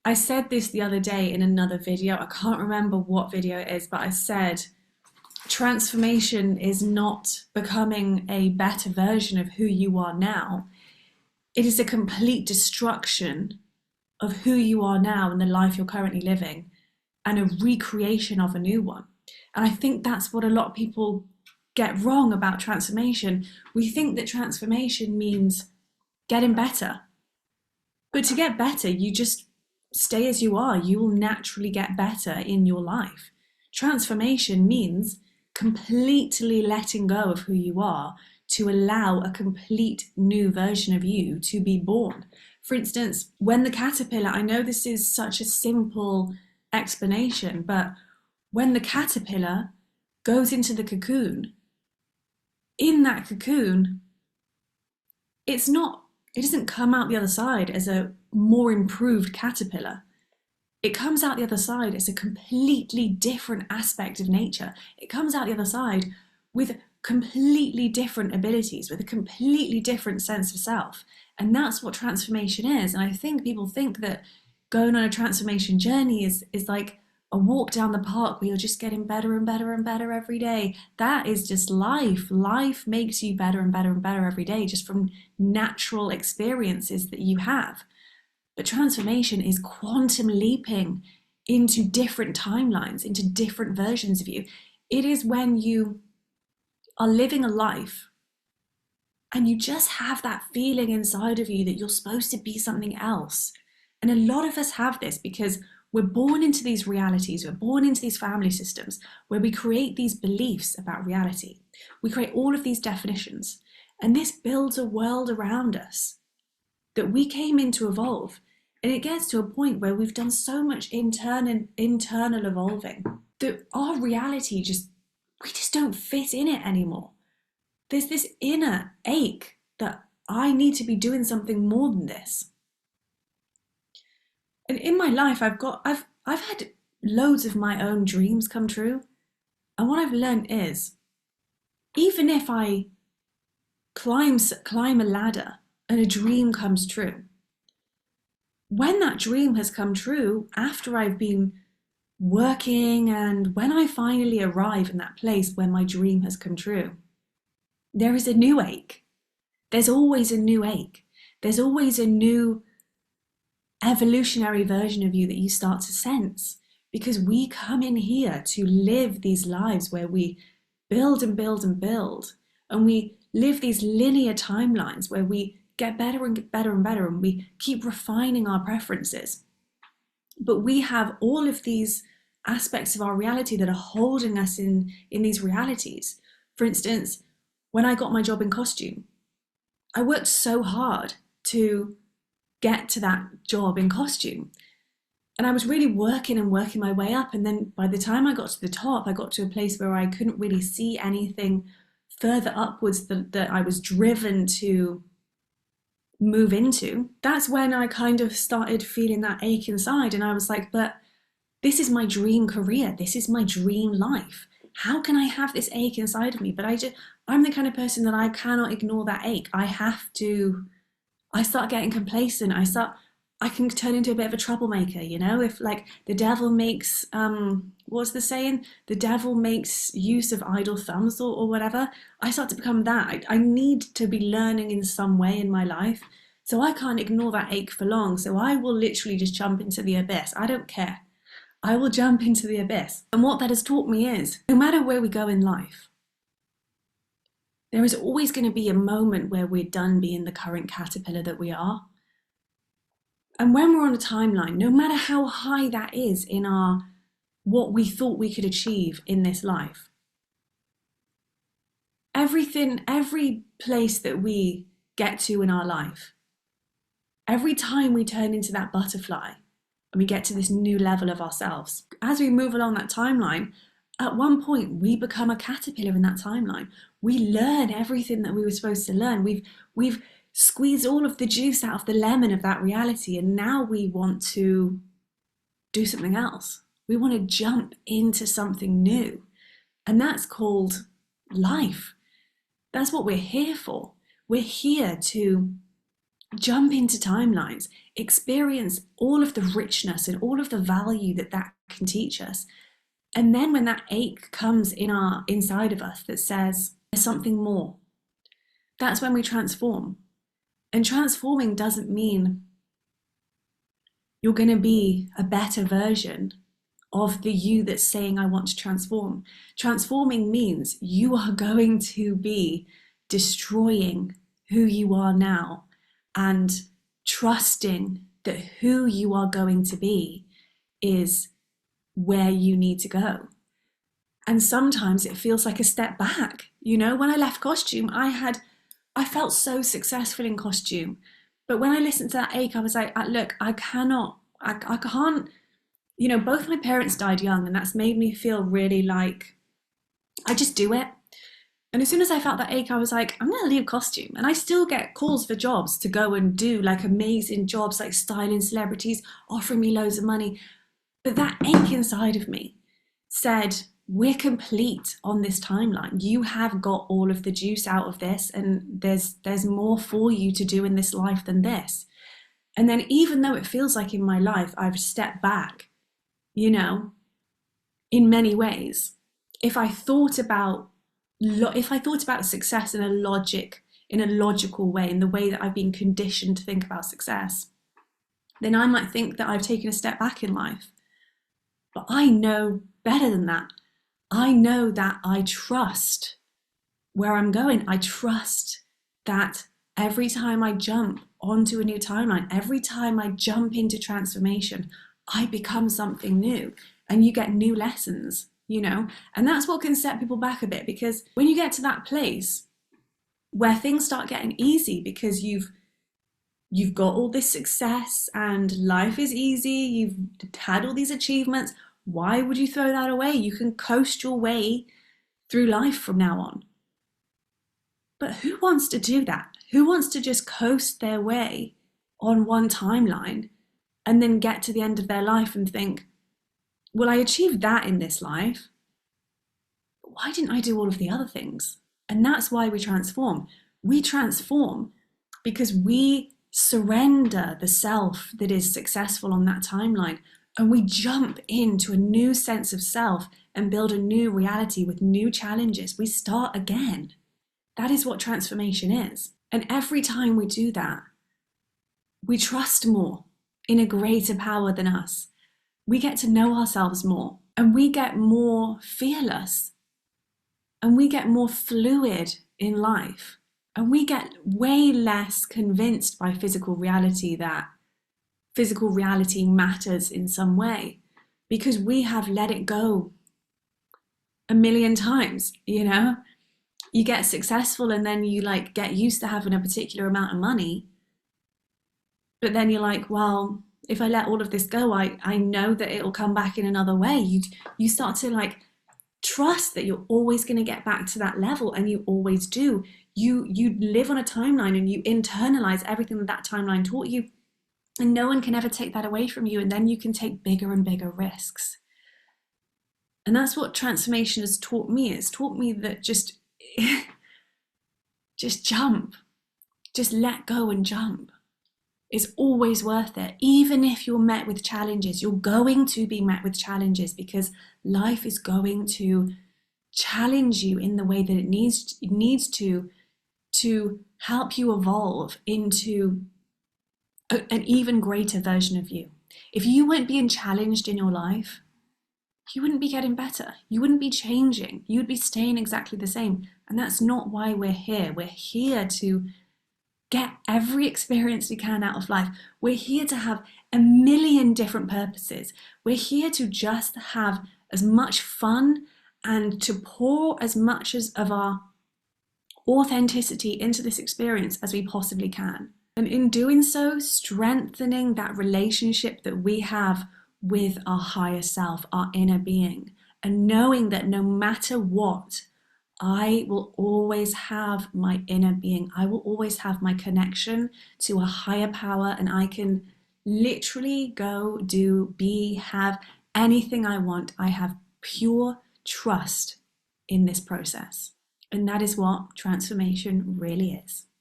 I said this the other day in another video. I can't remember what video it is, but I said transformation is not becoming a better version of who you are now. It is a complete destruction of who you are now and the life you're currently living, and a recreation of a new one. And I think that's what a lot of people get wrong about transformation. We think that transformation means getting better. But to get better, you just stay as you are. You will naturally get better in your life. Transformation means completely letting go of who you are to allow a complete new version of you to be born. For instance, when the caterpillar, I know this is such a simple explanation, but when the caterpillar goes into the cocoon, in that cocoon, it doesn't come out the other side as a more improved caterpillar. It comes out the other side as a completely different aspect of nature. It comes out the other side with completely different abilities, with a completely different sense of self. And that's what transformation is. And I think people think that going on a transformation journey is like a walk down the park where you're just getting better and better and better every day. That is just life. Life makes you better and better and better every day just from natural experiences that you have. But transformation is quantum leaping into different timelines, into different versions of you. It is when you are living a life and you just have that feeling inside of you that you're supposed to be something else. And a lot of us have this because we're born into these realities, we're born into these family systems where we create these beliefs about reality. We create all of these definitions, and this builds a world around us that we came in to evolve. And it gets to a point where we've done so much internal evolving that our reality we just don't fit in it anymore. There's this inner ache that I need to be doing something more than this. And in my life, I've had loads of my own dreams come true. And what I've learned is, even if I climb a ladder and a dream comes true, when that dream has come true, after I've been working and when I finally arrive in that place where my dream has come true, there is a new ache. There's always a new ache. There's always a new evolutionary version of you that you start to sense, because we come in here to live these lives where we build and build and build, and we live these linear timelines where we get better and better and better, and we keep refining our preferences. But we have all of these aspects of our reality that are holding us in these realities. For instance, when I got my job in costume, I worked so hard to get to that job in costume. And I was really working my way up. And then by the time I got to the top, I got to a place where I couldn't really see anything further upwards that I was driven to move into. That's when I kind of started feeling that ache inside. And I was like, but this is my dream career. This is my dream life. How can I have this ache inside of me? But I'm the kind of person that I cannot ignore that ache. I start getting complacent. I can turn into a bit of a troublemaker, if like the devil makes, what's the saying? The devil makes use of idle thumbs or whatever. I start to become that. I need to be learning in some way in my life. So I can't ignore that ache for long. So I will literally just jump into the abyss. I don't care. I will jump into the abyss. And what that has taught me is, no matter where we go in life, there is always going to be a moment where we're done being the current caterpillar that we are. And when we're on a timeline, no matter how high that is in what we thought we could achieve in this life, every place that we get to in our life, every time we turn into that butterfly and we get to this new level of ourselves, as we move along that timeline, at one point we become a caterpillar in that timeline. We learn everything that we were supposed to learn. We've squeezed all of the juice out of the lemon of that reality, and now we want to do something else. We want to jump into something new, and that's called life. That's what we're here for. We're here to Jump into timelines, experience all of the richness and all of the value that that can teach us. And then when that ache comes inside of us that says there's something more, that's when we transform. And transforming doesn't mean you're going to be a better version of the you that's saying, I want to transform. Transforming means you are going to be destroying who you are now and trusting that who you are going to be is where you need to go. And sometimes it feels like a step back. You know, when I left costume, I felt so successful in costume. But when I listened to that ache, I was like, look, I can't, you know, both my parents died young, and that's made me feel really like I just do it. And as soon as I felt that ache, I was like, I'm going to leave costume. And I still get calls for jobs to go and do like amazing jobs, like styling celebrities, offering me loads of money. But that ache inside of me said, we're complete on this timeline. You have got all of the juice out of this, and there's more for you to do in this life than this. And then even though it feels like in my life I've stepped back, you know, in many ways, if I thought about success in a logical way, in the way that I've been conditioned to think about success, then I might think that I've taken a step back in life. But I know better than that. I know that I trust where I'm going. I trust that every time I jump onto a new timeline, every time I jump into transformation, I become something new, and you get new lessons, you know? And that's what can set people back a bit, because when you get to that place where things start getting easy because you've got all this success and life is easy, you've had all these achievements, why would you throw that away? You can coast your way through life from now on. But who wants to do that? Who wants to just coast their way on one timeline and then get to the end of their life and think, well, I achieved that in this life, but why didn't I do all of the other things? And that's why we transform. We transform because we surrender the self that is successful on that timeline, and we jump into a new sense of self and build a new reality with new challenges. We start again. That is what transformation is. And every time we do that, we trust more in a greater power than us. We get to know ourselves more, and we get more fearless, and we get more fluid in life, and we get way less convinced by physical reality that physical reality matters in some way, because we have let it go a million times. You know, you get successful and then you like get used to having a particular amount of money, but then you're like, well, if I let all of this go, I know that it'll come back in another way. You start to like trust that you're always going to get back to that level, and you always do. You live on a timeline and you internalize everything that timeline taught you, and no one can ever take that away from you, and then you can take bigger and bigger risks. And that's what transformation has taught me. It's taught me that just jump, just let go and jump. It's always worth it. Even if you're met with challenges, you're going to be met with challenges, because life is going to challenge you in the way that it needs to help you evolve into an even greater version of you. If you weren't being challenged in your life, you wouldn't be getting better. You wouldn't be changing. You would be staying exactly the same. And that's not why we're here. We're here to get every experience we can out of life. We're here to have a million different purposes. We're here to just have as much fun and to pour as much of our authenticity into this experience as we possibly can. And in doing so, strengthening that relationship that we have with our higher self, our inner being, and knowing that no matter what, I will always have my inner being. I will always have my connection to a higher power, and I can literally go, do, be, have anything I want. I have pure trust in this process. And that is what transformation really is.